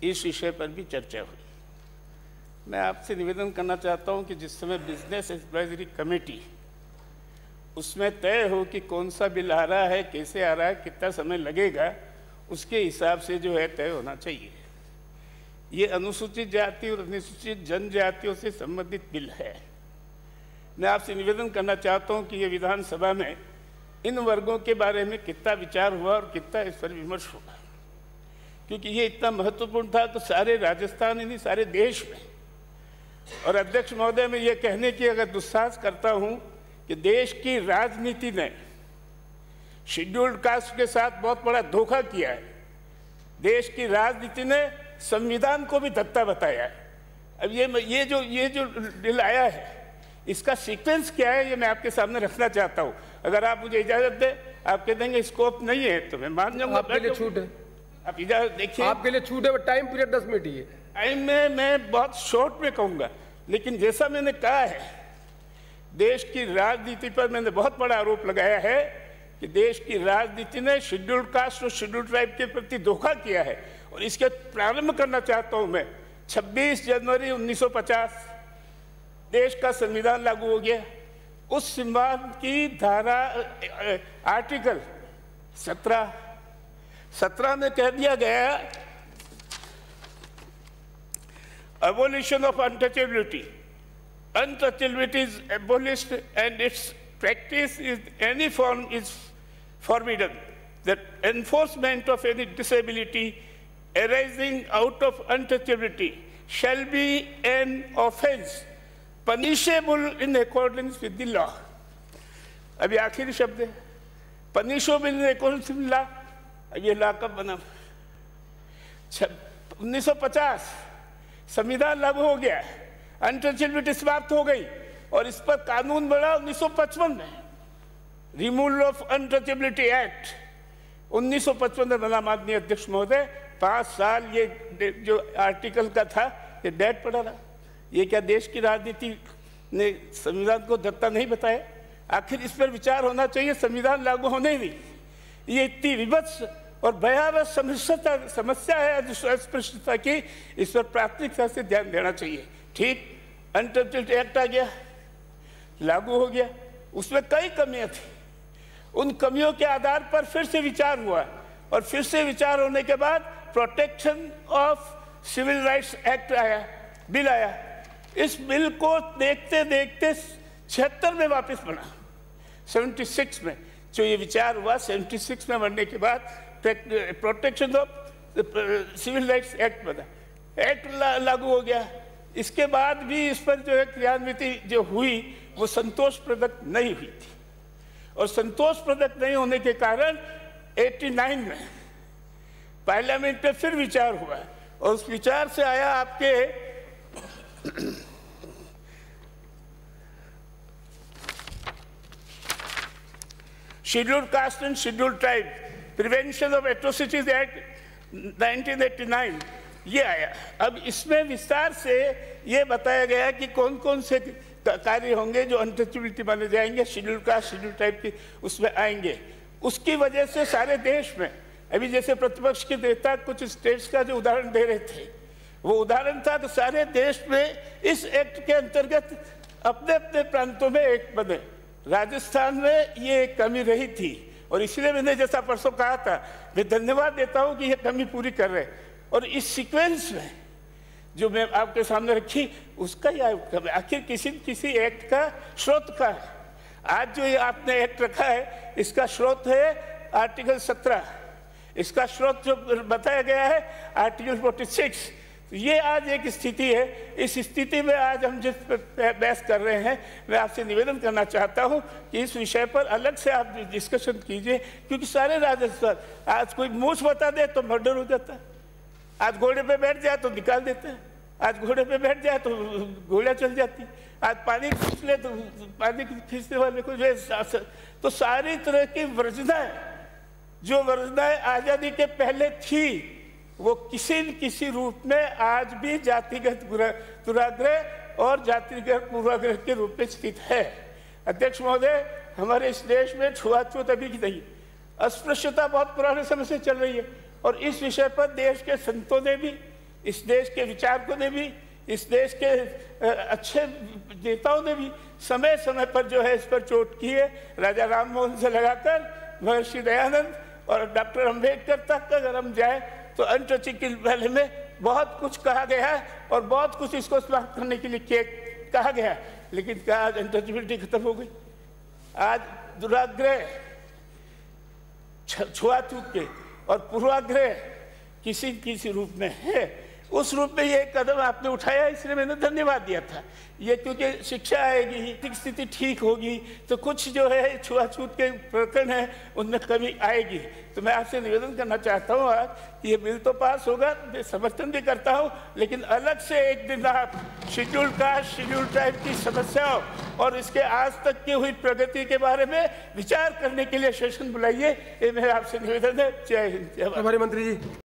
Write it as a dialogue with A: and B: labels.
A: इस विषय पर भी चर्चा हुई। मैं आपसे निवेदन करना चाहता हूं कि जिस समय बिजनेस एडवाइजरी कमेटी उसमें तय हो कि कौन सा बिल आ रहा है, कैसे आ रहा है, कितना समय लगेगा, उसके हिसाब से जो है तय होना चाहिए। ये अनुसूचित जाति और अनुसूचित जनजातियों से संबंधित बिल है। मैं आपसे निवेदन करना चाहता हूं कि ये विधानसभा में इन वर्गों के बारे में कितना विचार हुआ और कितना इस पर विमर्श हुआ, क्योंकि ये इतना महत्वपूर्ण था कि सारे राजस्थान नहीं सारे देश में। और अध्यक्ष महोदय, मैं ये कहने की अगर दुस्साहस करता हूं कि देश की राजनीति ने शेड्यूल्ड कास्ट के साथ बहुत बड़ा धोखा किया है। देश की राजनीति ने संविधान को भी दत्ता बताया है। अब ये जो बिल आया है, इसका सीक्वेंस क्या है, ये मैं आपके सामने रखना चाहता हूँ। अगर आप मुझे इजाजत दें, आप कह देंगे स्कोप नहीं है तो मैं मान जाऊंगा।
B: आपके लिए छूट है,
A: आप इजाजत देखिए,
B: आपके लिए छूट है। टाइम पीरियड 10 मिनट ही है।
A: टाइम में मैं बहुत शॉर्ट में कहूँगा, लेकिन जैसा मैंने कहा है, देश की राजनीति पर मैंने बहुत बड़ा आरोप लगाया है कि देश की राजनीति ने शेड्यूल्ड कास्ट और शेड्यूल्ड ट्राइब के प्रति धोखा किया है। और इसके प्रारंभ करना चाहता हूँ मैं। 26 जनवरी 1950 देश का संविधान लागू हो गया। उस संविधान की धारा आर्टिकल 17 में कह दिया गया, abolition of untouchability. Untouchability is abolished and its practice in any form is forbidden. The enforcement of any disability arising out of untouchability shall be an offense punishable in accordance with the law. अभी आखिरी शब्द है, punishable in accordance with the law। अब ये law कब बना? 1950 संविधान लागू हो गया, अनटचेबिलिटी समाप्त हो गई और इस पर कानून बना 1955 में, रिमूवल ऑफ अनटचेबिलिटी एक्ट 1955 में बना। माननीय अध्यक्ष महोदय, 5 साल ये जो आर्टिकल का था ये डेट पड़ा रहा। ये क्या देश की राजनीति ने संविधान को दत्ता नहीं बताया? आखिर इस पर विचार होना चाहिए, संविधान लागू होने ही नहीं। ये इतनी विभत्स और भयावह समस्या है अस्पृश्यता की, इस पर प्राथमिकता से ध्यान देना चाहिए। ठीक, अनटचेबिलिटी एक्ट आ गया, लागू हो गया, उसमें कई कमियां थी। उन कमियों के आधार पर फिर से विचार हुआ और फिर से विचार होने के बाद protection of civil rights act आया, बिल आया। इस बिल को देखते देखते 76 में वापस बना, 76 में जो ये विचार हुआ, 76 में बनने के बाद protection of civil rights act बना, एक्ट लागू हो गया। इसके बाद भी इस पर जो है क्रियान्विति जो हुई वो संतोषप्रदक नहीं हुई थी, और संतोषप्रदक नहीं होने के कारण 89 में पार्लियामेंट में फिर विचार हुआ और उस विचार से आया आपके scheduled caste and scheduled tribe prevention of atrocities act 1989, ये आया। अब इसमें विस्तार से ये बताया गया कि कौन कौन से कार्य होंगे जो अनटचेबिलिटी माने जाएंगे, शेड्यूल्ड कास्ट शेड्यूल्ड टाइप के उसमें आएंगे। उसकी वजह से सारे देश में, अभी जैसे प्रतिपक्ष के नेता कुछ स्टेट्स का जो उदाहरण दे रहे थे, वो उदाहरण था कि सारे देश में इस एक्ट के अंतर्गत अपने अपने प्रांतों में एक्ट बने। राजस्थान में ये कमी रही थी और इसलिए मैंने जैसा परसों कहा था, मैं धन्यवाद देता हूँ कि ये कमी पूरी कर रहे। और इस सीक्वेंस में जो मैं आपके सामने रखी उसका ही आखिर किसी एक्ट का स्रोत का है। आज जो ये आपने एक्ट रखा है इसका स्रोत है आर्टिकल 17, इसका स्रोत जो बताया गया है आर्टिकल 46। ये आज एक स्थिति है। इस स्थिति में आज हम जिस बहस कर रहे हैं, मैं आपसे निवेदन करना चाहता हूं कि इस विषय पर अलग से आप डिस्कशन कीजिए, क्योंकि सारे राजस्थान, आज कोई मूछ बता दे तो मर्डर हो जाता है, आज घोड़े पे बैठ जाए तो निकाल देते हैं, आज घोड़े पे बैठ जाए तो गोलियां चल जाती, आज पानी खींच ले तो पानी खींचने वाले को जो, तो सारी तरह की वर्जनाएं जो वर्जनाएं आज़ादी के पहले थी वो किसी न किसी रूप में आज भी जातिगत दुराग्रह और जातिगत पूर्वाग्रह के रूप में स्थित है। अध्यक्ष महोदय, हमारे इस देश में छुआछूत अभी की नहीं, अस्पृश्यता बहुत पुराने समय से चल रही है और इस विषय पर देश के संतों ने भी, इस देश के विचारकों ने भी, इस देश के अच्छे नेताओं ने भी समय समय पर जो है इस पर चोट की है। राजा राम मोहन से लगाकर महर्षि दयानंद और डॉक्टर अम्बेडकर तक अगर हम जाए तो अनटचेबल पहले में बहुत कुछ कहा गया है और बहुत कुछ इसको समाप्त करने के लिए कहा गया है, लेकिन क्या आज अनटचेबिलिटी खत्म हो गई? आज दुराग्रह, छुआछूत के और पूर्वाग्रह किसी रूप में है। उस रूप में ये कदम आपने उठाया, इसलिए मैंने धन्यवाद दिया था। ये क्योंकि शिक्षा आएगी, आर्थिक स्थिति ठीक होगी तो कुछ जो है छुआछूत के प्रकरण है उनमें कमी आएगी। तो मैं आपसे निवेदन करना चाहता हूँ आज कि ये बिल तो पास होगा, मैं समर्थन भी करता हूँ, लेकिन अलग से एक दिन आप शेड्यूल कास्ट, शेड्यूल ट्राइब की समस्याओं और इसके आज तक की हुई प्रगति के बारे में विचार करने के लिए सेशन बुलाइए। ये मेरा आपसे निवेदन है। जय हिंद, जय भारत।
B: हमारे मंत्री जी।